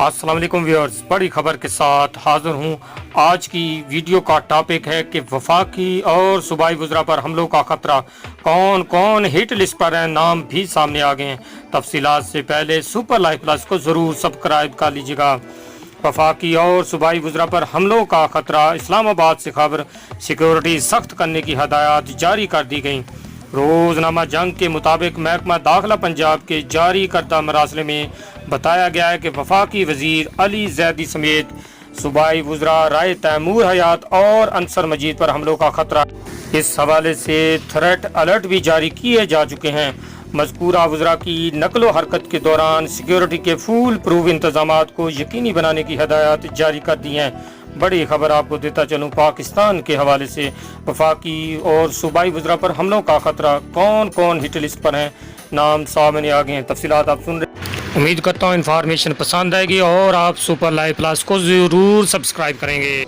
अस्सलाम वालेकुम व्यूअर्स, बड़ी खबर के साथ हाजिर हूँ। आज की वीडियो का टॉपिक है कि वफाकी और सूबाई वज़रा पर हमलों का खतरा। कौन कौन हिट लिस्ट पर हैं, नाम भी सामने आ गए हैं। तफसीलात से पहले सुपर लाइव प्लस को ज़रूर सब्सक्राइब कर लीजिएगा। वफाकी और सूबाई वज़रा पर हमलों का खतरा। इस्लामाबाद से खबर, सिक्योरिटी सख्त करने की हदायत जारी कर दी गई। रोजनामा जंग के मुताबिक महकमा दाखिला पंजाब के जारी करदा मरासले में बताया गया है कि वफाकी वजीर अली जैदी समेत सूबाई वज़रा राय तैमूर हयात और अंसर मजीद पर हमलों का खतरा। इस हवाले से थ्रेट अलर्ट भी जारी किए जा चुके हैं। मज़कूरा वज़रा की नकलो हरकत के दौरान सिक्योरिटी के फुल प्रूफ इंतजामात को यकीनी बनाने की हदायत जारी कर दी हैं। बड़ी खबर आपको देता चलूँ पाकिस्तान के हवाले से। वफाकी और सूबाई वज़रा पर हमलों का खतरा। कौन कौन हिट लिस्ट पर हैं, नाम सामने आ गए हैं। तफसीलात आप सुन रहे। उम्मीद करता हूँ इन्फॉर्मेशन पसंद आएगी और आप सुपर लाइव प्लस को ज़रूर सब्सक्राइब करेंगे।